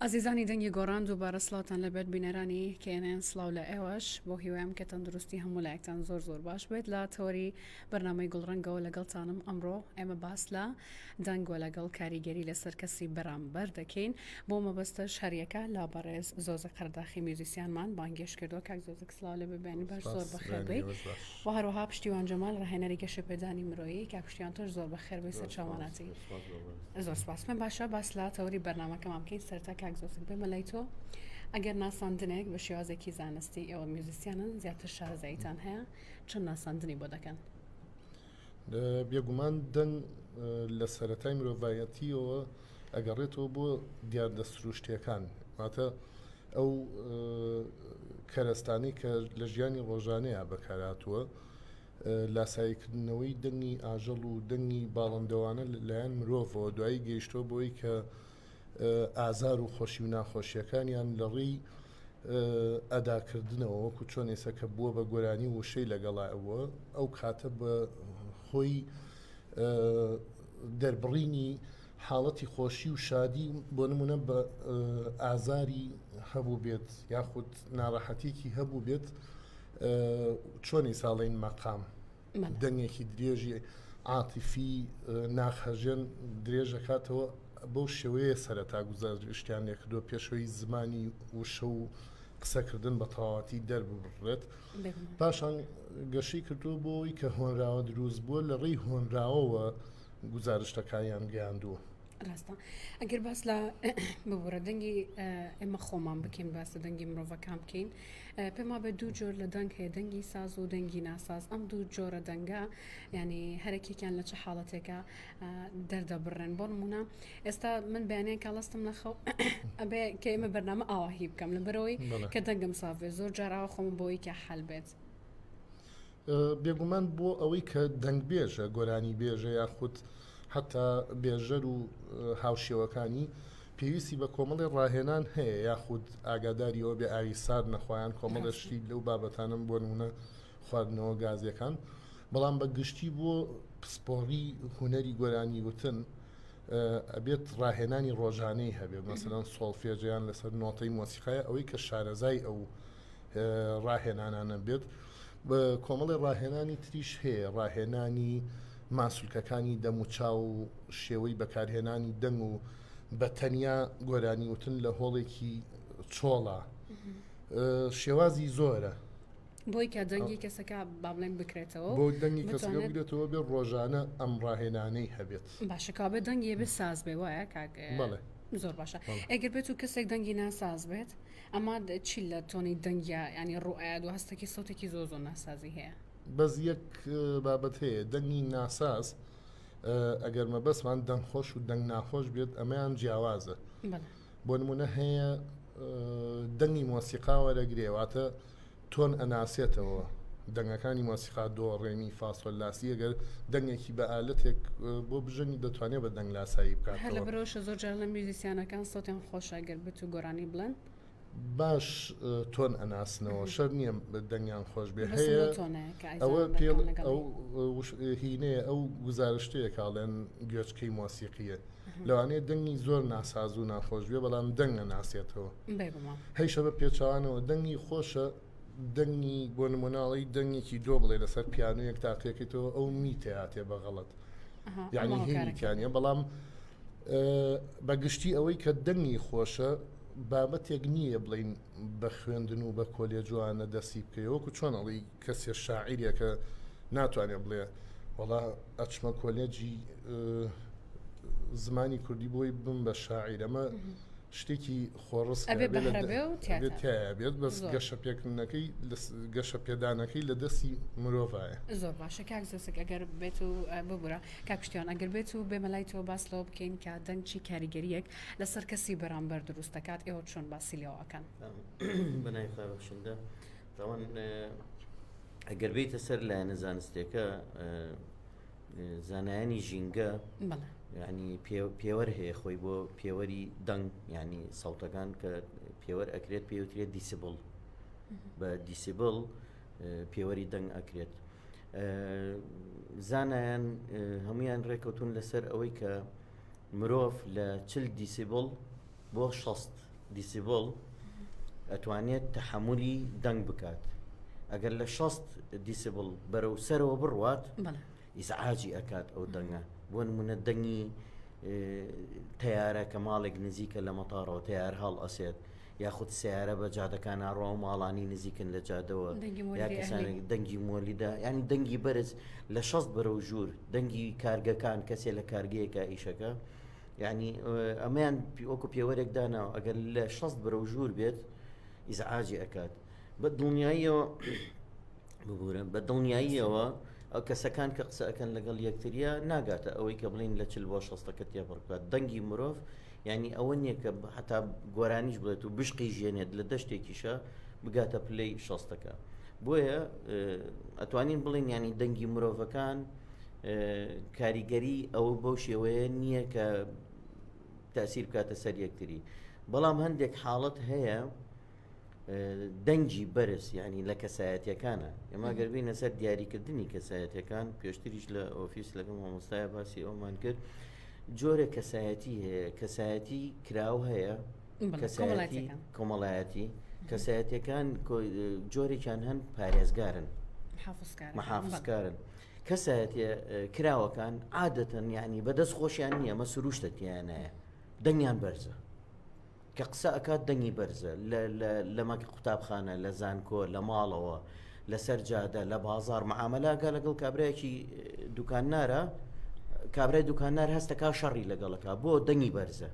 ئازیزانی دەنگی گۆڕان دووبارە سڵاتان لەبێت بینەرانی کێنێن سڵاو لە ئێوەش بۆ هیوایم کە تەندروستی هەموو لایەکتان زۆر باش بێت لە تۆری بەرنامەی گوڵڕەنگەوە لەگەڵتانم ئەمڕۆ ئێمە باس لە دەنگوە لەگەڵ کاریگەری لەسەر کەسی بەرامبەر دەکەین بۆ مەبەستە شەریەکە لا بەڕێز زۆزە قەرداخی میوزیسیانمان بانگێش کردو کاک زۆزەک سڵاو لە ببێنی باش زۆر بەخێربێ و هەروەها پشتیوان جەمال ڕاهێنەری گەشەپێدانی مرۆیی کاک پشتیوان تۆش زۆر بەخێربێ سەر چاواناتی زۆر سپاس من باشە باس لە تەوری بەرنامەکەمان بکەین سەرتا کاک زۆزەک بێمە لای تۆ ئەگەر ناساندنێک بە شێوازێکی زانستی ئێوە میوزیسیانن زیاتر شارەزاییتان هەیە چەند ناساندنی بۆ دەکەن؟ بێگومان دەنگ لە سەرەتای مرۆڤایەتیەوە ئەگەڕێتەوە بۆ دیاردەسروشتیەکان واتە ئەو کەرەستانی کە لە ژیانی ڕۆژانەیە بەکارهاتووە لاساییکردنەوەی دەنگی ئاژەڵ و دەنگی باڵندەوانە لەلایەن مرۆڤەوە دوایی گەیشتۆ بۆی کە ئازار و خۆشی و ناخۆشیەکانیان لە ڕێی ئەداکردنەوە وەکو چۆن ئێستا کە بووە بە گۆرانی وشەی لەگەڵایەوە ئەو کاتە بە خۆی دەربڕینی حاڵەتی خۆشی و شادی بۆ نمونە بە ئازاری هەبوو بێت یاخود ناڕەحەتێکی هەبوو بێت چۆنی ساڵین مەقام دەنگێکی درێژی عاتیفی ناخەژێن درێژەکاتەوە بەو شێوەیە سەرەتا گوزارشتیان لێکردووە پێشەوەی زمانی وشە و قسەکردن بە تەواوەتی دەربڕێت پاشان گەشەی کردووە بۆی کە هۆنراوە دروست بووە لە ڕێی هۆنراوەوە گزارشتەکانیان گەیاندووە. ڕاستە ئەگەر باس لە ببوورە دەنگی ئێمە خۆمان بکەین باسە دەنگی مرۆڤەکان بکەین پێما بە دوو جۆر لە دەنگ هەیە دەنگی ساز و دەنگی ناساز ئەم دوو جۆرە دەنگە ینی هەرێکێکیان لە چه حاڵەتێکە دەردەبڕێن بۆ نمونە ئێستا من بەیانیان کاڵستم لەخەو ئەبێ کە ئێمە بەرنامە ئاواهی بکەم لەبەرەوەی کە دەنگم ساوێ زۆر جاراوە خۆم بۆی کە حەل بێت بێگومان بۆ ئەوەی کە دەنگ بێژە گۆرانی بێژە یاخود حتا بێژەر و هاوشێوەکانی پێویستی بە کۆمەڵی ڕاهێنان هەیە یاخود ئاگاداریەوە بێ ئاوی سار نەخوایان کۆمەڵەشتی لەو بابەتانم بۆ نمونە خواردنەوە گازیەکان بەڵام بە گشتی بۆ پسپۆڕی هونەری گۆرانی وتن ئەبێت ڕاهێنانی ڕۆژانەی هەبێت مەسەلەن سۆڵفێجیان لەسەر نۆتەی مۆسیقایە ئەوەی کە شارەزای ئەو ڕاهێنانانە بێت بە کۆمەڵی ڕاهێنانی تریش هەیە ڕاهێنانی ماسوولکەکانی دەم و چاو و شێوەی بەکارهێنانی دەنگ و بە تەنیا گۆرانی وتن لە هۆڵێکی چۆڵە شێوازی زۆرە بۆی کە دەنگی کەسەکە بابلێن بکرێتەوە بۆ دەنگی کەسەکە بگرێتەوە بێ ڕۆژانە ئەم ڕاهێنانەی هەبێت باشەکە بێ دەنگی بێ ساز بێ وایە کاگە بەڵێ زۆر باشە ئەگەر بێت و کەسێک دەنگی ناساز بێت ئەما چی لە تۆنی دەنگیا ینی ڕوئایە و هەستێکی سەوتێکی زۆر ناسازی هەیە بەس یەک بابەت هەیە دەنگی ناساز ئەگەر مەبەستمان دەنگ خۆش و دەنگ ناخۆش بێت ئەمەیان جیاوازە بۆ نمونە هەیە دەنگی مۆسیقا وەرەگرێواتە تۆن ئەناسێتەوە دەنگەکانی مۆسیقا دۆ ڕێمی فاسۆل لاسی ئەگەر دەنگێکی بە ئالەتێک بۆ بژنی دەتوانێت بە دەنگ لاسایی بکات هەر لە بەرەوشە زۆر جار لە میوزیسیانەکان سەوتیان خۆشە گەر بێت و گۆرانی بڵێن باش تۆن ئەناسنەوە شەر نییە دەنگیان خۆش بێ هەیە ئەوە ئەو هینەیە ئەو گزارشتەیە کاڵێن گوێچکەی مۆسیقیە لەوانەیە دەنگی زۆر ناساز و ناخۆش بێ بەڵام دەنگە ناسێتەوە هەیشە بە پێچوانەوە دەنگی خۆشە دەنگی بۆ نموناڵی دەنگێکی دۆ بڵێ لەسەر پیانویەک تاقیەکەیتەوە ئەو میتەیاتێ بەغەڵەت یعنی هێریکانیە بەڵام بەگشتی ئەوەی کە دەنگی خۆشە بابەتێک نییە بڵین بە خوێندن و بە کۆلێجوانە دەسی بکەی وەکو چۆنەڵی کەسێ شاعیرە کە ناتوانێت بڵێ وەڵا ئەچمە کۆلێجی زمانی کوردی بۆی بم بە شاعیر ئەمە شتێکی خۆڕست بێت بەس گەشەپێکردنەکەی گەشە پێدانەکەی لە دەستی مرۆڤایە زۆر باشە کاک زۆسک ئەگەر بێت و ببوورە کاکشتیان ئەگەر بێت و بێمەلای تۆ باسلەوە بکەین کە دەنگ چی کاریگەریەک لەسەر کەسی بەرامبەر دروست دەکات ئێوە چۆن باسی لێوەکەن بەنای خۆبەخشندە تاوان ئەگەر بێتە سەر لایەنە زانستیەکە زانایانی ژینگە ینی پێوەەر هەیە خۆی بۆ پێوەری دەنگ ینی ساوتەکان کە پێوەەر ئەکرێت پێوترێت دیسیبل بە دیسیبل پێوەری دەنگ ئەکرێت زانایان هەمویان ڕێکەوتون لەسەر ئەوەی کە مرۆڤ لە 40 دیسیبل بۆ 60 دیسیبڵ ئەتوانێت تەحملی دەنگ بکات ئەگەر لە 60 دیسیبڵ بەرەو سەرەوە بڕوات ئیزعاجی ئەکات ئەو دەنگە بۆ نمونە دەنگی تەیارە کە ماڵێک نزیکە لە مەتاڕەوە تەیار هەڵ ئەسێت یاخود سیارە بە جادەکان ڕۆ ماڵانی نزیکن لە جادەوە یا کەسانێک دەنگی مۆلیدا ینی دەنگی بەرز لە 60 بەرەو ژوور دەنگی کارگەکان کەسێک لە کارگەیەکە ئیشەکە یعنی ئەمەیان وەکو پێوەرێک داناوە ئەگەر لە 60 بەرەو ژوور بێت ئیزعاجی ئەکات بە دڵنیاییەوە ببورن بە دڵنیاییەوە ئەو کەسەکان کە قسەکەن لەگەڵ یەکتریە ناگاتە ئەوەی کە بڵین لە 40 بۆ 60 تێپڕکات دەنگی مرۆڤ ینی ئەوە نییە کە حتا گۆرانیش بڵێت و بشقی ژێنێت لە دەشتێکیشە بگاتە پلەی 60ەکە بۆیە ئەتوانین بڵین ینی دەنگی مرۆڤەکان کاریگەری ئەوە بەو شێوەیە نییە کە تاسیر بکاتە سەر یەکتری بەڵام هەندێک حاڵەت هەیە دەنگی بەرز ینی لە کەسایەتیەکانە ئێمە گەربینە سەر دیاریکردنی کەسایەتەکان پێشتریش لە ئۆفیس لەگەڵ مامۆستایە باسی ئەومان کرد جۆرە کەسایەتی هەیە کەسایەتی کراو هەیە کەسایەتی کۆمەڵایەتی کەسایەتەکان جۆرێکیان هەن پارێزگارن محافظکارن کەسایەتی کراوەکان عادەتەن یعنی بەدەست خۆشیان نییە مە سروشتەتیانایە دەنگیان بەرزە کە قسە ئەکات دەنگی بەرزە لە مەک قوتابخانە لە زانکۆ لە ماڵەوە لەسەر جادە لە بازار معامەلاگە لەگەڵ کابراایکی دوکاننارە کابرای دوکاننار هەستەکە شەڕی لەگەڵەکە بۆ دەنگی بەرزە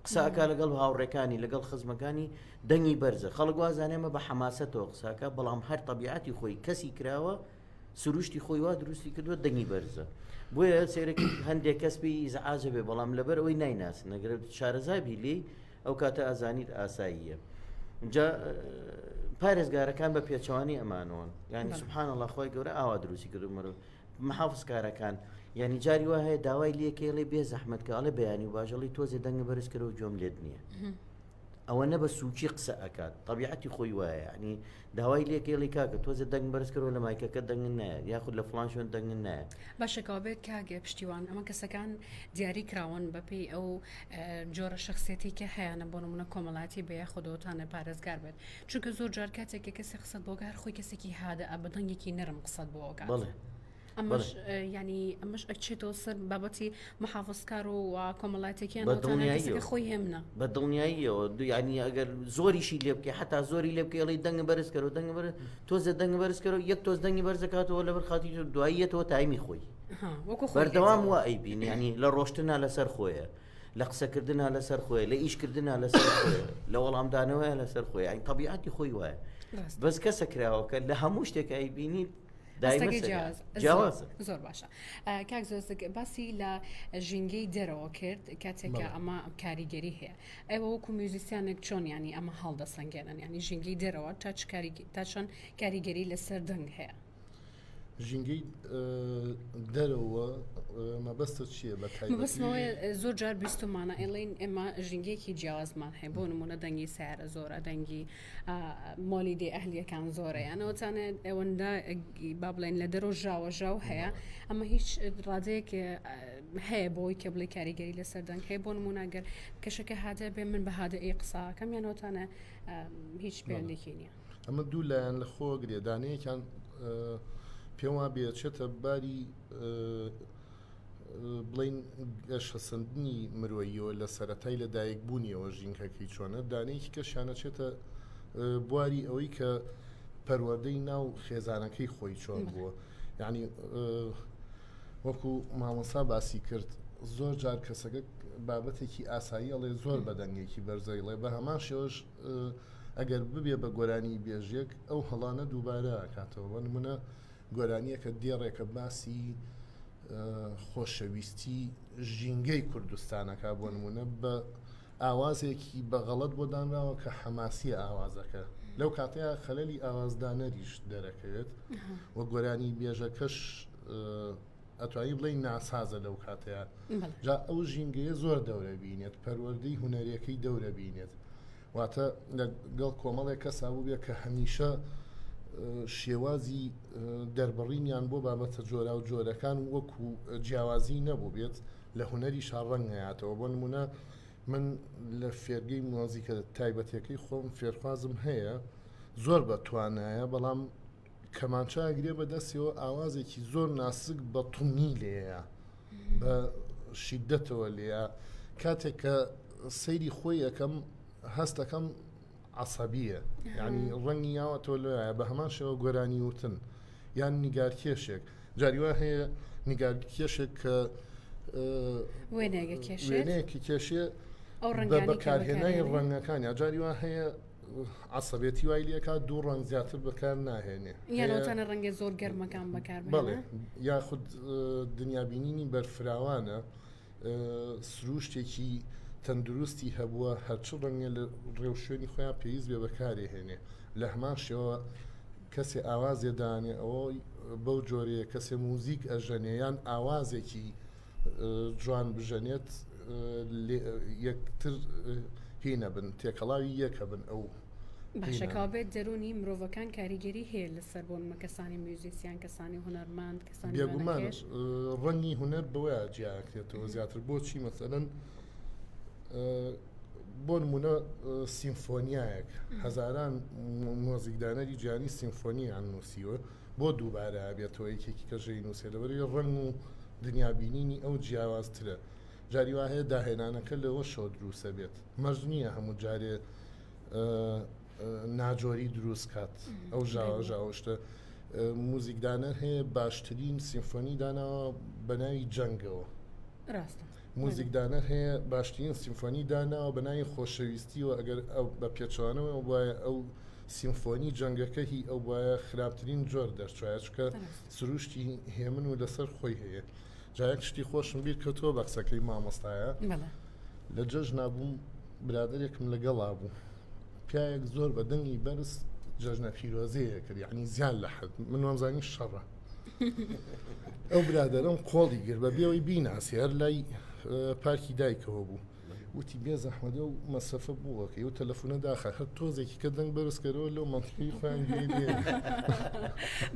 قسەکە لەگەڵ هاوڕێکانی لەگەڵ خزمەکانی دەنگی بەرزە خەڵک وازانێمە بە حەماسەتەوە قساکە بەڵام هەر تەبیعەتی خۆی کەسی کراوە سروشتی خۆی وا دروستی کردووە دەنگی بەرزە بۆیە سێرەکی هەندێک کەسبی ئیزعاجە بێ بەڵام لەبەر ئەوەی نایناسن نەگەرێت شارەزابی لێ ئەو کاتە ئازانیت ئاساییە جا پارێزگارەکان بە پێچەوانی ئەمانەوەن ینی سوبحان الله خۆی گەورە ئاوا دروستی کردو مرۆڤ محافظکارەکان یعنی جاری وا هەیە داوای لێکێڵێ بێ زەحمەتکەڵێ بەیانی باژەڵی تۆزێ دەنگە بەرز کردەوە جۆم لێت نییە ئەوە نە بە سوچی قسە ئەکات طبیعەتی خۆی وایە ینی داوای لێکێڵی کاکە تۆزێ دەنگ بەرز کردەوە لە مایکەکە دەنگ نایە یاخود لە فڵان شوێن دەنگ نایە باشەکەەوە بێت کاگە پشتیوان ئەمە کەسەکان دیاری کراون بەپێی ئەو جۆرە شخصێتی کە هەیەە بۆ نمونە کۆمەڵاتی بەیە خۆدەوتانە پارێزگار بێت چونکە زۆر جار کاتێکە کەسی قسەت بۆگار خۆی کەسێکی هادە بە دەنگێکی نەرم قسەت بۆگات ئەمەش ینی ئەمەش ئەچێتەوە سەر بابەتی محافظکار و کۆمەڵاتێکیان خۆی هێمنە بە دڵنیاییەوە ینی ئەگەر زۆریشی لێ بکە حتا زۆری لێ بکەڵی دەنگ بەرز کەەوە دەنگ تۆزە دەنگ بەرز کەەوە یەک تۆز دەنگی بەرزەکاتەوە لەبەر خاتی دواییەتەوە تایمی خۆی بەردەوام وا ئەیبین ینی لە ڕۆشتنا لەسەر خۆیە لە قسەکردنا لەسەر خۆی لە ئیشکردنا لەسەر خۆی لە وەڵامدانەوەیە لەسەر خۆی ئەین طبیعەتی خۆی وایە بەس کەسە کراوەکە لە هەموو شتێک ئەیبینی زۆر باشە کاک زۆزک باسی لە ژینگەی دەرەوە کرد کاتێکە ئەمە کاریگەری هەیە ئەوە وەکو میوزیسیانێک چۆن ینی ئەمە هەڵدەسەنگێنن ینی ژینگەی دەرەوە تا چۆن کاریگەری لەسەر دەنگ هەیە ژینگەی دەرەوە مەبەستە چییە بەبستمەوەی زۆر جار بیستمانە ئێڵین ئێمە ژینگەیەکی جیاوازمان هەیە بۆ نمونە دەنگی سیارە زۆرە دەنگی مۆلیدی ئەهلیەکان زۆرە یانەوەتانە ئەوەندا با بڵێن لە دەرۆ ژاوە هەیە ئەمە هیچ ڕادەیەک هەیە بۆی کە بڵێ کاریگەری لەسەر دەنگ هەیە بۆ نموناگەر کەشەکە هادە بێ من بە هادە ئەی قساکەم یانەوەتانە هیچ پێندێکی نییە ئەمە دوو لایەن لە خۆ گرێدانەیەکیان پێم وا بێچێتە باری بڵین گەشەسەندنی مرۆییەوە لە سەرەتای لەدایک بوونیەوە ژینکەکەی چۆنە دانەیەکی کەشانەچێتە بواری ئەوەی کە پەروەردەی ناو خێزانەکەی خۆی چۆن بووە یعنی وەکو مامۆسا باسی کرد زۆر جار کەسەکە بابەتێکی ئاسایی ئەڵێ زۆر بە دەنگێکی بەرزەیڵێ بە هەمان شێوەش ئەگەر ببێ بە گۆرانی بێژێک ئەو هەڵانە دووبارە ئاکاتەوە نمونە گۆرانیەکە دێڕێکە باسی خۆشەویستی ژینگەی کوردستانەکە بۆ نمونە بە ئاوازێکی بەغەڵەت بۆ دانراوە کە حەماسی ئاوازەکە لەو کاتەیە خەلەلی ئاوازدانەریش دەرەکەوێت و گۆرانی بێژەکەش ئەتوانی بڵێ ناسازە لەو کاتەیە جا ئەو ژینگەیە زۆر دەورە بینێت پەروەردەی هونەرەکەی دەورە بینێت واتە لەگەڵ کۆمەڵێک کەسا بوو بێ کە هەمیشە شێوازی دەربڕینیان بۆ بابەتە جۆرا و جۆرەکان وەکو جیاوازی نەبوو بێت لە هونەری شاڕەنگایەتەوە بۆ نمونە من لە فێرگەی مۆزیکە تایبەتەکەی خۆم فێرخوازم هەیە زۆر بە توانایە بەڵام کەمانچاگرێ بەدەستەوە ئاوازێکی زۆر ناسک بە تومی لێیە بە شیدەتەوە لێە کاتێک کە سەیری خۆی یەکەم هەستەکەم عەسەبیە یعنی ڕەنگی یاوەتەوە لێیە بە هەمان شێوە گۆرانی وتن یان نیگارکێشێک جاری وا هەیە نیگارکێشێک کە وێنەیەکی کێشێ بە بەکارهێنای ڕەنگەکانی جاری وا هەیە عەسەبێتی وای لێکات دوو ڕەنگ زیاتر بەکار ناهێنێ یانەوەتانە ڕەنگە زۆر گەرمەکان بەکار بڵێ یاخود دنیابینینی بەرفراوانە سروشتێکی تەندروستی هەبووە هەرچ ڕەنگە لە ڕێو شوێنی خۆیان پێویست بێ بەکارێهێنێ لە هەمان شێوە کەسێ ئاوازێ دانێ ئەوەی بەو جۆرەیە کەسێ موزیک ئەژەنێ یان ئاوازێکی جوان بژەنێت یەکتر هی نەبن تێکەڵاوی یەکە بن ئەو باشەکەوا بێت دەرونی مرۆڤەکان کاریگەری هەیە لەسەر بۆنمە کەسانی میوزیسیان کەسانی هونەرماند کەسانی بێگومان ڕەنگی هونەر بەوەیە جیاکرێتەوە زیاتر بۆچی مەسەلەن بۆ نمونە سیمفۆنیایەک هەزاران مۆزیکدانەری جیانی سیمفۆنییان نووسیوە بۆ دووبارە بێتەوە یەکێکی کەژەی نووسێ لەبەرەوەی ڕەنگ و دنیابینینی ئەو جیاوازترە جاری وا هەیە داهێنانەکە لەوە شەو دروستە بێت مەرج نییە هەموو جارێ ناجۆری دروست کات ئەو ژاوەشتە موزیکدانەر هەیە باشترین سیمفۆنی داناوە بەناوی جەنگەوە موزیکدانەر هەیە باشترین سیمفۆنی داناوە بەناوی خۆشەویستیەوە ئەگەر ئەو بە پێچوانەوە وایە ئەو سیمفۆنی جەنگەکە هی ئەو وایە خراپترین جۆر دەرچوایە چکە سروشتی هێمن و لەسەر خۆی هەیە جایەک شتی خۆشم بیر کەوتەوە بە قسەکەی مامۆستایە لە جەژ نابووم برادێکم لەگەڵا بوو پیاەک زۆر بە دەنگی بەرز جەژنە پیرۆزەیە کرد یعنی زیان لە حد من وامزانی شەڕە ئەو برادەرم قۆڵی گر بە بێەوەی بیناسی هەر لای پارکی دایکەوە بوو وتی بێ زەحمەدە و مەسەفە بووەکەی و تەلەفۆنە داخە هەر تۆزێکی کە دەنگ بەرزکەرەوە لەو مەنتیقی خۆیان لێ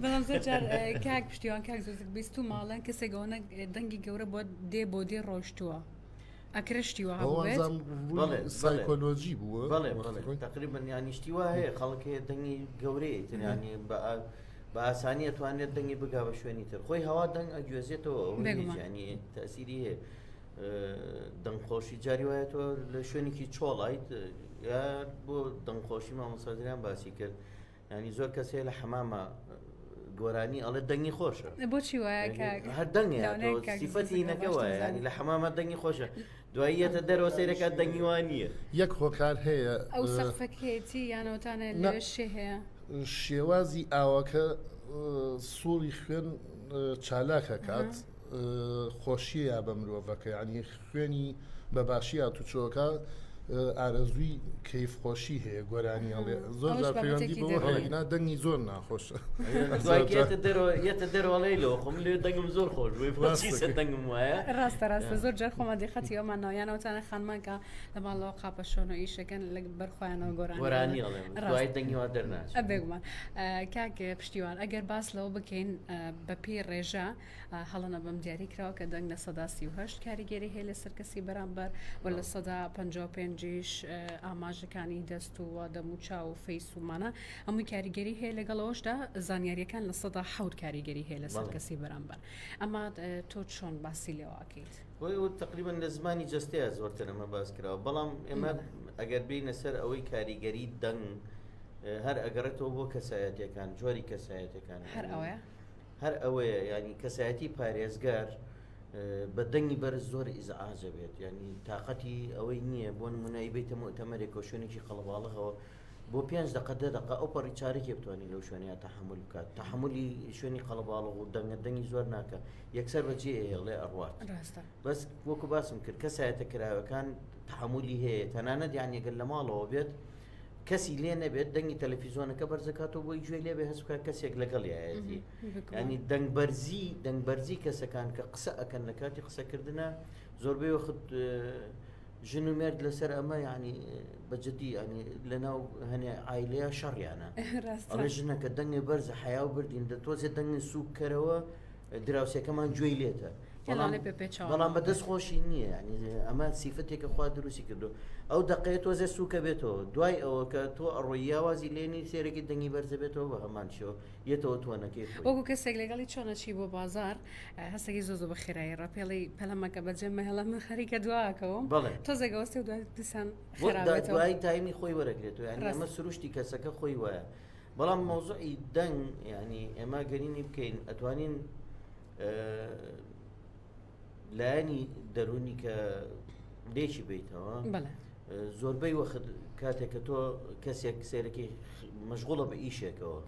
بەڵام زۆر جار کاک پشتیوان کاک زۆزێک بیست و ماڵەن کەسێکەوەنە دەنگی گەورە بۆ دێ ڕۆشتووە ئەکرشتیوە سایکۆلۆژی بووە بەڵێ تقریبا یانیشتی وا هەیە خەڵک هەیە دەنگی گەورەیە ترانی بە ئاسانی توانێت دەنگی بگا بە شوێنی تر خۆی هەوا دەنگ ئەگوێزێتەوە ینی تەسیری هەیە دەنگخۆشی جاری وایەتەوە لە شوێنێکی چۆڵیت یا بۆ دەنگخۆشی مامۆستادران باسی کرد ینی زۆر کەسێ لە حەمامە گۆرانی ئەڵێ دەنگی خۆشە بۆچی وایە هەر دەنگە سیفەتی نەکەوە ینی لە حەمامە دەنگی خۆشە دواییەتە دەرەوە سیرەکە دەنگی وان نییە یەک هۆکار هەیە ئەو سەقفەکێتی یانەوەتانە لەشێ هەیە شێوازی ئاوەکە سووری خوێن چالاکە کات خۆشیە بە مرۆڤەکە ینی خوێنی بەباشی هاتوچۆکە ئارەزووی کەیفخۆشی هەیە گۆرانی هەڵێ زۆر پەیوەندی بەوە هەڵگنا دەنگی زۆر ناخۆشە یەتە دەرەوەڵی لەوە خۆم لێ دەنگم زۆر خۆش دەنگم وایە ڕاستە زۆر جار خۆمە دقەتی ئەومان ناویانەوەتانە خانمانکە لە ماڵەوە قاپە شۆنە ئیشەکەن لە بەرخۆیانەوە گۆرانی دوای دەنگیوا دەرناچ بێگومان کاک پشتیوان ئەگەر باس لەوە بکەین بە پێی ڕێژە هەڵەنە بەم دیاری کراوە کە دەنگ لە سەدا 38 کاریگەری هەیە لە سەرکەسی بەرامبەر و لە سەدا 55 ئاماژەکانی دەست و دەموچاو و فەیس ومانە هەمووی کاریگەری هەیە لەگەڵەوەشدا زانیاریەکان لە سەدا 7 کاریگەری هەیە لە سەرکەسی بەرامبەر ئەمە تۆ چۆن باسی لێواکەیت تقریبا لە زمانی جستەیە زۆرتر ئەمە باس کراوە بەڵام ئێمە ئەگەر بینە سەر ئەوەی کاریگەری دەنگ هەر ئەگەڕێتەوە بۆ کەسایەتەکان جۆری کەسایەتەکان هەر ئەوەیە ینی کەسایەتی پارێزگار بە دەنگی بەرز زۆر ئیزعاجە بێت ینی تااقەتی ئەوەی نییە بۆ نمونایی بێتە مؤتەمەرێک و شوێنێکی قەڵەباڵغەوە بۆ 5 دقە 10 دقە ئەو پەڕی چارێکی بتوانانی لەو شوێنەیە تەحمل بکات تەحملی شوێنی قەڵەباڵغ و دەنگی زۆر ناکە یەکسەر بەجێ هێڵێ ئەڕوات بەس وەکو باسم کرد کەسایەتە کراوەکان تەحملی هەیە تەنانەت یان ئەگەر لە ماڵەوە بێت کەسی لێ نەبێت دەنگی تەلەڤیزۆنەکە بەرزەکاتەوە بۆی گوێ لێ بێ هەستکە کەسێک لەگەڵ یایەتی ینی دەنگبەرزی کەسەکان کە قسە ئەکەن لە کاتی قسەکردنە زۆربەی وەخت ژن و مێرد لەسەر ئەمە ینی بەجددی ینی لەناو هەنێ ئایلەیە شەڕیانە ئەڵێ ژنەکە دەنگی بەرزە حیا و بردین دە تۆزێ دەنگی سووکەرەوە دراوسەکەمان گوێی لێتە هێڵانێ پێ پێچاو بەڵام بەدەست خۆشی نییە ینی ئەمە سیفەتێکە خوا دروستی کردو ئەو دقەیە تۆزە سووکە بێتەوە دوای ئەوە کە تۆ ئەڕۆییاوازی لێنی سێرەی دەنگی بەرزە بێتەوە بە هەمان شێوە یەتەوە توانەکەی وەکو کەسێک لەگەڵی چۆنەچی بۆ بازار هەستێکی زۆ بە خێرایی ڕاپێڵی پەلەمەکە بەجێمە هێڵە من خەریکە دواکەەوە تۆزێگەوەستی و دوای دیسان دوای تایمی خۆی وەرەگرێتەوە ینی ئەمە سروشتی کەسەکە خۆی وایە بەڵام مۆزوعی دەنگ ینی ئێمە گەرینی بکەین ئەتوانین لایەنی دەرونی کە لێکی بیتەوە زۆربەی وەخت کاتێک کە تۆ کەسێک سێرەکی مەشغوڵە بە ئیشێکەوە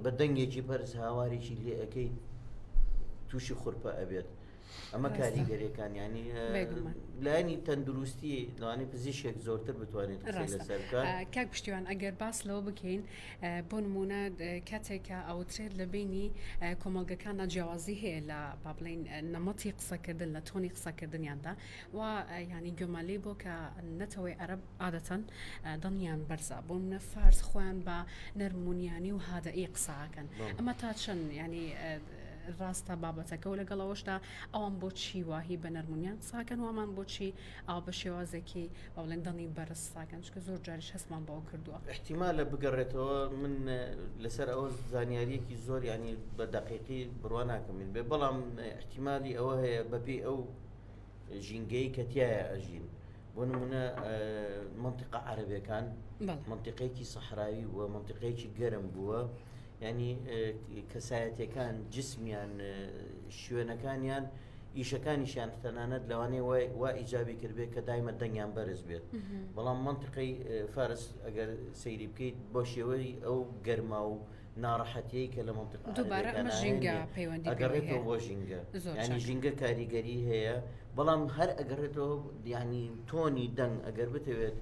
بە دەنگێکی پەرز هاوارێکی لێ ئەەکەی تووشی خوڕپە ئەبێت ئەمە کاریگەریەکان ینی لایەنی تەندروستی لەوانەی پزیشێک زۆرتر بتوانێت لەسەرکە کاک پشتیوان ئەگەر باس لەوە بکەین بۆ نمونە کاتێکە ئەوترێت لە بینی کۆمەلگەکانە جیاوازی هەیە لە با بڵین نەمەتی قسەکردن لە تۆنی قسەکردنیاندا و ینی گوێمالی بۆ کە نەتەوەی عەرەب عادەتەن دڵنیان بەرزە بۆ منە فارس خۆیان بە نەرمونیانی و هادەئی قساکەن ئەمە تا چەند ینی ڕاستە بابەتەکە و لەگەڵەوەشدا ئەوان بۆچی واهی بە نەرمونیان ساکەن وامان بۆچی ئەو بە شێوازێکی ئەوڵندنی بەرز ساکەن چکە زۆر جاریش هەستمان بەوە کردووە احتیمالە بگەڕێتەوە من لەسەر ئەوە زانیاریەکی زۆر ینی بە دقیقی بڕوا ناکەمین بێ بەڵام احتیمالی ئەوە هەیە بەپێی ئەو ژینگەی کە تایە ئەژین بۆ نمونە منطقە عەرەبیەکان منطقەیەکی سەحراوی بووە منطقەیەکی گەرم بووە ینی کەسایەتەکان جسمیان شوێنەکانیان ئیشەکانیشیان تەنانەت لەوانەیە وا ئیجابی کردبێت کە دایمە دەنگیان بەرز بێت بەڵام منطقەی فارس ئەگەر سەیری بکەیت بۆ شێوەی ئەو گەرما و ناڕەحەتیەی کە لە منطقە ئەگەڕێتەوە بۆ ژینگە ینی ژینگە کاریگەری هەیە بەڵام هەر ئەگەڕێتەوە ینی تۆنی دەنگ ئەگەر بتەوێت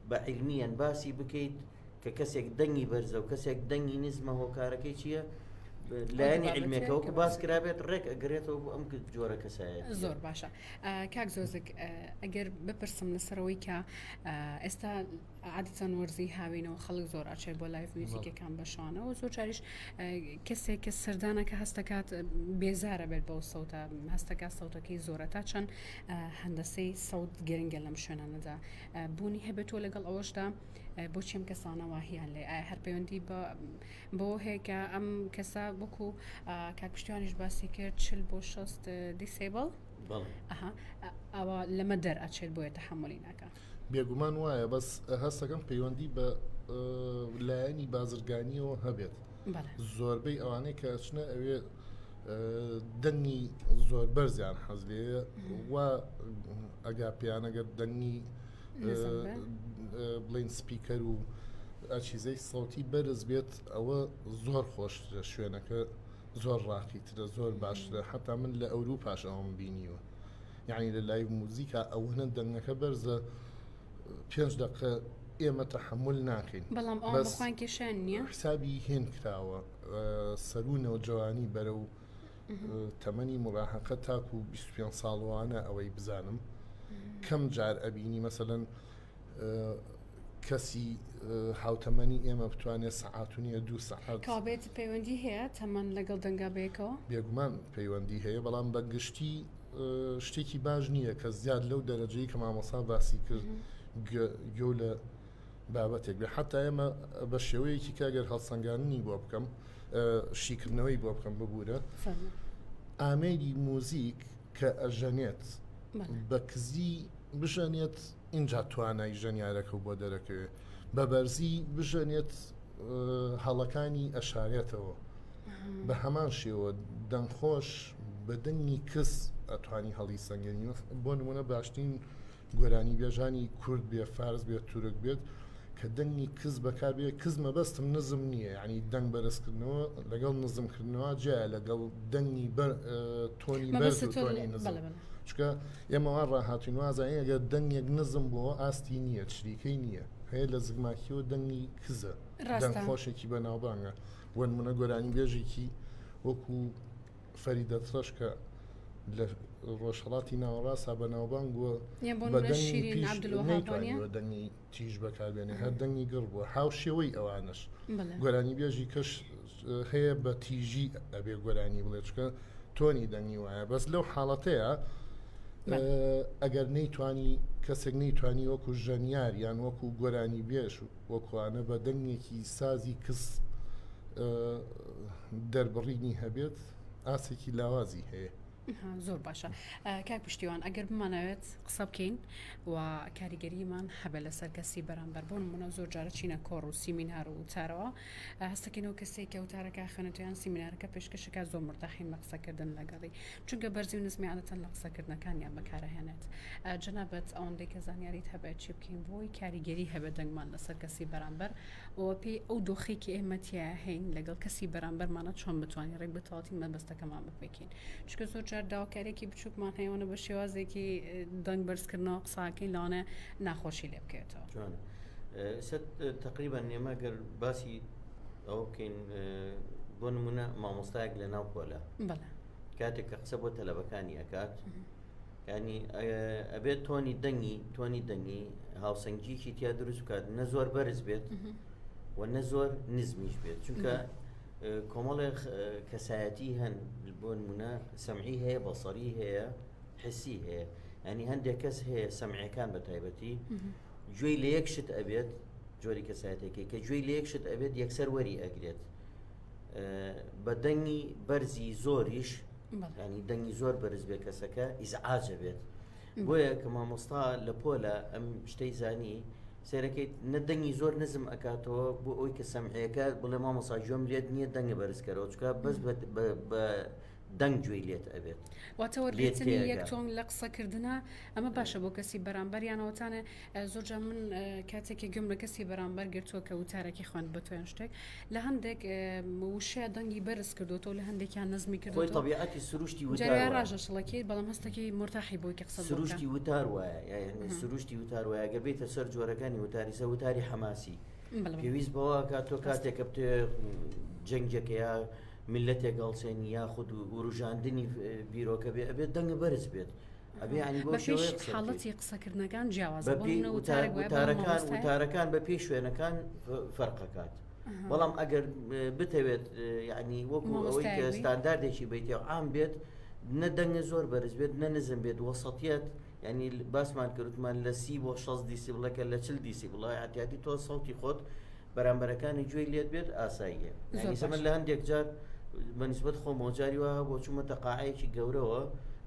بە عیلمیان باسی بکەیت کە کەسێک دەنگی بەرزە و کەسێک دەنگی نزمە هۆکارەکەی چییە لایەنی علمێکەوە باس کرابێت ڕێک ئەگرێتەوە بۆ ئەم جۆرە کەسایە زۆر باشە کاک زۆزک ئەگەر بپرسم لەسەرەوەی کە ئێستا عادەتەن وەرزی هاوینەوە خەڵک زۆر ئاچێ بۆ لایڤ میوزیکەکان بەشانەوە زۆر جاریش کەسێک کە سەردانەکە هەستەکات بێزارە بێت بەو سەوتە هەستەکە سەوتەکەی زۆرە تا چەند هەندەسەی سەوت گرنگە لەم شوێنانەدا بوونی هەبێتەوە لەگەڵ ئەوەشدا بۆچی ئەم کەسانە واهیان لێ ئایا هەر پەیوەندی بۆ هەیە کە ئەم کەسە وەکو کاکشتیوانیش باسی کرد 40-60 دیسێبڵ ئەوە لەمە دەرئەچێت بۆیە تەحملی ناکە بێگومان وایە بەس هەستەکەم پەیوەندی بە لایەنی بازرگانیەوە هەبێت زۆربەی ئەوانەی کە چنە ئەوێ دەنگی زۆر بەرزیان حەز لێ وا ئەگا پیانەگەر دەنگی بڵین سپیکەر و ئەچیزەی سەوتی بەرز بێت ئەوە زۆر خۆش شوێنەکە زۆر ڕاقیترە زۆر باشترە حتا من لە ئەوروپاش ئەوم بینیوە یعنی لە لایڤ موزیکا ئەوەنە دەنگەکە بەرزە 5 دقیقە ئێمە تەحمل ناکەین بەڵام ئەوان کێشان نییە حسابی هێن کراوە سەرونەوە جوانی بەرە و تەمەنی مڕاحەقە تاکو 25 ساڵوانە ئەوەی بزانم کەم جار ئەبینی مەسەلەن کەسی هاوتەمەنی ئێمە بتوانێت سەعاتونیە 2 سەعات کابێت پەیوەندی هەیە تەمەن لەگەڵ دەنگا بێکەوە بێگومان پەیوەندی هەیە بەڵام بە گشتی شتێکی باش نییە کە زیاد لەو دەرەجەی کە مامۆسا باسی کرد گۆ لە بابەتێک بێ حتا ئێمە بە شێوەیەکی کاگەر هەڵسەنگاندنی بۆ بکەم شیکردنەوەی بۆ بکەم ببوورە ئامێری موزیک کە ئەژەنێت بە کزی بژەنێت اینجا توانای ژەنیارەکە و بۆ دەرەکەوێت بە بەرزی بژەنێت هەڵەکانی ئەشارێتەوە بە هەمان شێوە دەنگخۆش بە دەنگی کەس ئەتوانی هەڵی سەنگێنی بۆ نمونە باشترین گۆرانی بێژانی کورد بێ فارس بێت تورک بێت کە دەنگی کەس بەکاربێ کەس مەبەستم نزم نییە ینی دەنگ بەرزکردنەوە لەگەڵ نزمکردنەوە جیا لەگەڵ دەنگی تۆنی بەرز و تۆنی نزم چکە ئێمەوا ڕاهاتوین وازانین ئەگەر دەنگێک نزم بۆ ئاستی نییە چریکەی نییە هەیە لە زگماکیەوە دەنگی کزە دەنگ خۆشێکی بەناوبانگە وەنمونە گۆرانی بێژێکی وەکو فەریدە ترەش کە لە ڕۆژهەڵاتی ناوەڕاستە بەناوبانگ بووە بە دەنگی تیژ بەکاربێنێ هەر دەنگی گڕ بووە هاو شێوەی ئەوانش گۆرانی بێژی کەش هەیە بە تیژی ئەبێ گۆرانی بڵێ چکە تۆنی دەنگی وایە بەس لەو حاڵەتەیە ئەگەر نەیتوانی کەسێک نەیتوانی وەکو ژەنیار یان وەکو گۆرانی بێژ وەکوانە بە دەنگێکی سازی کەس دەربڕینی هەبێت ئاسێکی لاوازی هەیە. زۆر باشە کاک پشتیوان ئەگەر بمانەوێت قسە بکەین و کاریگەریمان هەبێت لەسەر کەسی بەرامبەر بۆ نمونە زۆر جارە چینە کۆڕ و سیمینار و وتارەوە هەستەکەینەوە کەسێک کە وتارەکە خوێنێتیان سیمینارەکە پێشکەشەکە زۆر مرتاحین بە قسەکردن لەگەڵی چونکە بەرزی و نزمی عادەتەن لە قسەکردنەکانیان بەکارەهێنێت جەنابەت ئەوەندەی کە زانیاریت هەبێت چی بکەین بۆی کاریگەری هەبێت دەنگمان لەسەر کەسی بەرامبەر ئەوە پێی ئەو دۆخێکی ئێمەتیە هەین لەگەڵ کەسی بەرامبەرمانە چۆن بتوانین ڕێک بتەواتی مەبەستەکەمان بپێکین چونکە زۆر جار داواکارێکی بچووکمان هەیەوانە بە شێوازێکی دەنگ بەرزکردنەوە قساکەین لەوانە ناخۆشی لێ بکەوێتەوە تقریبا نێماگەر باسی ئەو بکەین بۆ نمونە مامۆستایەک لە ناو پۆلە کاتێک کە قسە بۆ تەلەبەکانی ئەکات ینی ئەبێت تۆنی دەنگی هاوسەنگیکی تیا دروست بکات نە زۆر بەرز بێت و نە زۆر نزمیش بێت چونکە کۆمەڵێ کەسایەتی هەن بۆ نمونە سەمعی هەیە بەسەری هەیە حسی هەیە ینی هەندێک کەس هەیە سەمعەکان بە تایبەتی گوێی لە یەک شت ئەبێت جۆری کەسایەتێکی کە گوێی لە یەک شت ئەبێت یەکسەر وەری ئەگرێت بە دەنگی بەرزی زۆریش ینی دەنگی زۆر بەرز بێت کەسەکە ئیزعاجە بێت بۆیە کە مامۆستا لە پۆلە ئەم شتەی زانی سێرەکەیت نە دەنگی زۆر نزم ئەکاتەوە بۆ ئەوی کە سەمعەکە بڵێ مامۆستا گوێم لێت نییە دەنگە بەرزکەرەوە چکە بەس بە دەنگ گوێی لێت ئەبێت واتە وەرگرتنی یەک تۆن لە قسەکردنە ئەمە باشە بۆ کەسی بەرامبەریانەوەتانە زۆرجار من کاتێکی گوم لە کەسی بەرامبەر گرتووە کە وتارێکی خوێند بە توێن شتێک لە هەندێک وشەیە دەنگی بەرز کردوەوە لە هەندێکیان نزمی کردو خۆی طبیعەتی سروشتی وتار ڕاژە شڵەکەی بەڵام هەستێکی مرتاحی بۆی کە قسە سروشتی وتار وایە یعنی سروشتی وتار وایە گە بێتە سەر جۆرەکانی وتاری سە وتاری حەماسی پێویست بەوە کاتۆ کاتێکە بتێ جەنگێکەیە ملەتێک گەڵسێنی یاخود و وروژاندنی بیرۆکە بێ ئەبێت دەنگە بەرز بێت ئەبێ ینی بۆ حاڵەتی قسەکردنەکان جیاوازە وتارەکان بە پێی شوێنەکان فەرقەکات بەڵام ئەگەر بتەوێت یعنی وەکو ئەوەی کە ستانداردێکی بیتێ عام بێت نە دەنگە زۆر بەرز بێت نە نزم بێت وەسەتیەت ینی باسمان کردمان لە 30 بۆ 6 دیسیبڵەکە لە 40 دیسیبڵە ئاحتیاتی تۆ سەوتی خۆت بەرامبەرەکانی گوێی لێت بێت ئاساییە ینی لە هەندێک جار بەنسبەت خۆمۆجاری وە بۆ چوومەتە قاعەیەکی گەورەوە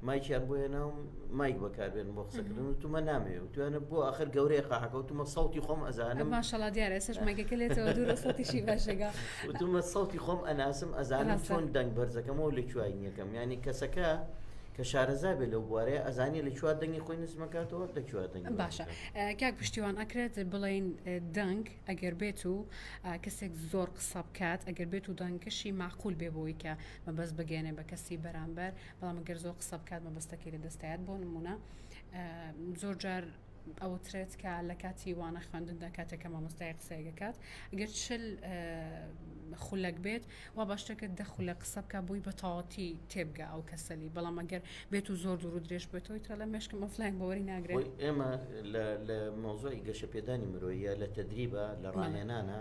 مایکیان بۆ هێناوم مایک بەکاربێن بۆ قسەکردن و تومە نامەوێت توانە بۆ ئاخر گەورەی قاعەکە و تومە سەوتی خۆم ئەزانم ماشەڵڵا دیارە ئێستش مایکەکە لێتەوە دوورە سەوتیشی باشەکە تومە سەوتی خۆم ئەناسم ئەزانم چۆن دەنگ بەرزەکەمەوە لە کوای یەکەم ینی کەسەکە کە شارەزا بێت لەو بوارەیە ئەزانی لە کووا دەنگی خۆی نزمەکاتەوە لە کووا دەنگی باشە کاک پشتیوان ئەکرێت بڵێن دەنگ ئەگەر بێت و کەسێک زۆر قسە بکات ئەگەر بێت و دەنگکەشی معقول بێ بۆی کە مەبەست بگەێنێ بە کەسی بەرامبەر بەڵام ئەگەر زۆر قسە بکات مەبەستەکەی لە دەستایەت بۆ نمونە زۆر جار ئەوترێت کە لە کاتی وانە خوێندندا کاتێکە مامۆستای قسەیەکات ئەگەر چل خولەک بێت وا باشترکە دەخولە قسە بکە بۆی بە تەواوەتی تێبگە ئەو کەسەلی بەڵام ئەگەر بێت و زۆر دوور و درێژ بێتەوەی ترە لە مێشکم ئۆفلاین بەوەری ناگرێت ئێمە لە مۆزوعی گەشەپێدانی مرۆییە لە تەدریبە لە ڕاهێنانە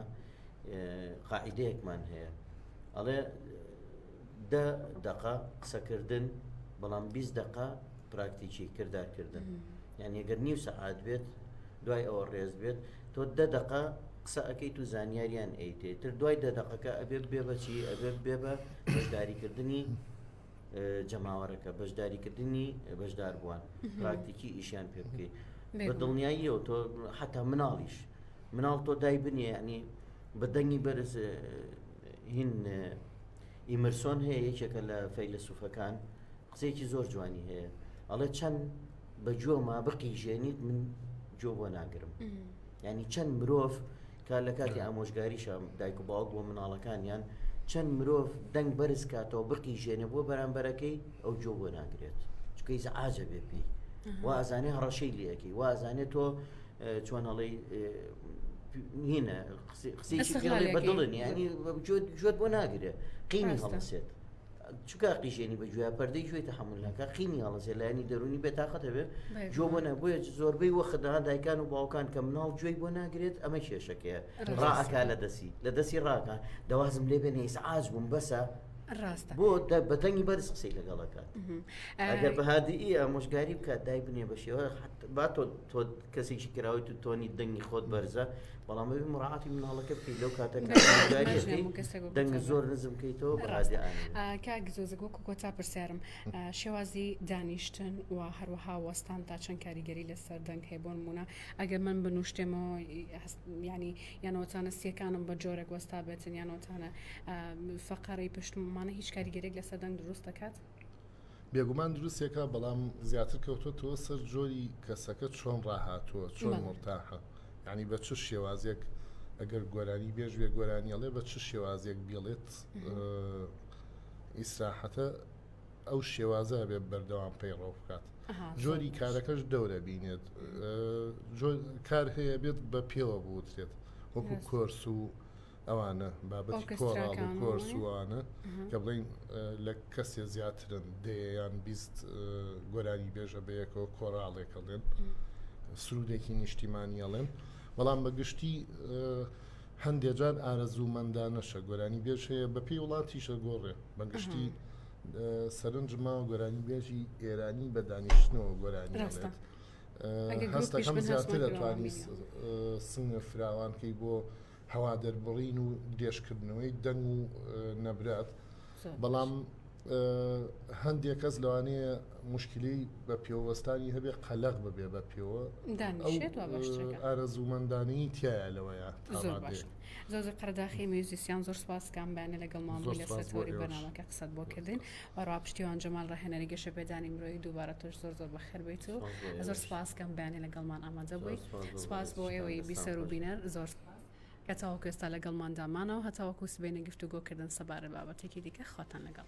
قاعیدەیەکمان هەیە ئەڵێ 10 دقە قسەکردن بەڵام 20 دقە پراکتیکی کردارکردن یعنی ئەگەر نیو سەعات بێت دوای ئەوە ڕێز بێت تۆ 10 دقە قسە ئەەکەیت و زانیاریان ئەیتێ تر دوای 10 دقەکە ئەبێت بێ بەچی ئەبێت بێ بە بەشداریکردنی جەماوەرەکە بەشداریکردنی بەشدار بووان پراکتیکی ئیشیان پێ بکەیت بە دڵنیاییەوە تۆ حتا مناڵیش مناڵ تۆ دای بنیە ینی بە دەنگی بەرز هین ئیمرسۆن هەیە یەکێکە لە فەیلسوفەکان قسەیەکی زۆر جوانی هەیە ئەڵێ چەند بە جۆما بقیژێنیت من جۆ بۆ ناگرم ینی چەند مرۆڤ کە لە کاتی ئامۆژگاریشە دایک و باوک بۆ مناڵەکانیان چەند مرۆڤ دەنگ بەرز کاتەوە بقیژێنێ بۆ بەرامبەرەکەی ئەو جۆ بۆ ناگرێت چکە ئیزعاجە بێ پێی وا ئەزانێ هەڕەشەی لێەکەی وا ئەزانێت تۆ چۆن هەڵەی هینە قسەیەکی پێڵێ بەدڵن ینی جۆت بۆ ناگرێت قینی هەڵەسێت چکە قیژێنی بە گوێ پەردەی گوێی تەحملەکە قینی هەڵەسێت لایانی دەرونی بێتاقەتە بێ جۆ بۆ بۆیە زۆربەی وەختدا دایکان و باوکان کە مناڵ گوێی بۆ ناگرێت ئەمە کێشەکەیە ڕائەکا لە دەستی ڕاکە دەوازم لێ بێنێ ئیزعاج بووم بەسە ڕاستە بۆ بە دەنگی بەرز قسەی لەگەڵەکات ئەگەر بە هادیئی ئامۆژگاری بکات دای بنێ بە شێوە با تۆ کەسێکی کراوی تو تۆنی دەنگی خۆت بەرزە بەڵام ببی مڕعاتی مناڵەکە بکەیت لەو کاتەکەی دەنگ زۆر نزم بکەیتەوە بە هادیانە کاک زۆزەک وەکو کۆتا پرسیارم شێوازی دانیشتن و هەروەها وەستان تا چەند کاریگەری لەسەر دەنگ هەیە بۆ نمونە ئەگەر من بنوشتێمەوە ینی یانەوەتانە سیەکانم بە جۆرێک وەستا بێتن یانەوەتانە فەقەڕی پشتمانە هیچ کاریگەرێک لەسەر دەنگ دروست دەکات بێگومان دروستێکە بەڵام زیاتر کەوتۆتەوە سەر جۆری کەسەکە چۆن ڕاهاتووە چۆن مرتاحە ینی بە چ شێوازێک ئەگەر گۆرانی بێژ بێ گۆرانیەڵێ بە چ شێوازێک بێڵێت ئیسراحەتە ئەو شێوازە بێ بەردەوام پەیڕەو بکات جۆری کارەکەش دەورە بینێت کار هەیە بێت بە پێوە بوترێت وەکو کۆرس و ئەوانە بابەتی کۆڕاڵ و کۆرسوانە کە بڵین لە کەسێ زیاترن دەیان بیست گۆرانی بێژە بەیەکەوە کۆڕاڵێکەڵێن سرودێکی نیشتیمانیەڵێن بەڵام بەگشتی هەندێک جار ئارەزوومەندانەشە گۆرانی بێژ هەیە بە پێی وڵاتیشە گۆڕێ بەگشتی سەرنجما گۆرانی بێژی ئێرانی بە دانیشتنەوە گۆرانی هەستەکەم زیاتر دەتوانی سنگە فراوانکەی بۆ هەوا دەربڕین و درێژکردنەوەی دەنگ و نەبرات بەڵام هەندێک کەس لەوانەیە مشکلی بە پێوەستانی هەبێ قەلەق ببێ بە پێوە ئارەزوومەندانی تایە لەوەیە زۆر قەرداخی میوزیسیان زۆر سپاسکان بەیانێ لەگەڵمان بووی لەسەر تۆری بەرنامەکە قسەت بۆ کردین وەڕوا پشتیوان جەمال ڕاهێنەری گەشە پێدانی مرۆیی دووبارە تۆش زۆر بەخێر بیت و زۆر سپاسکان بەیانێ لەگەڵمان ئامادە بووی سپاس بۆ ئێوەی بیسەر و بینەر زۆر کە تاوەکو ئێستا لەگەڵماندامانەوە هەتاوەکو سبەینە گفتوگۆکردن سەبارەت بابەتێکی دیکە خۆتان لەگەڵ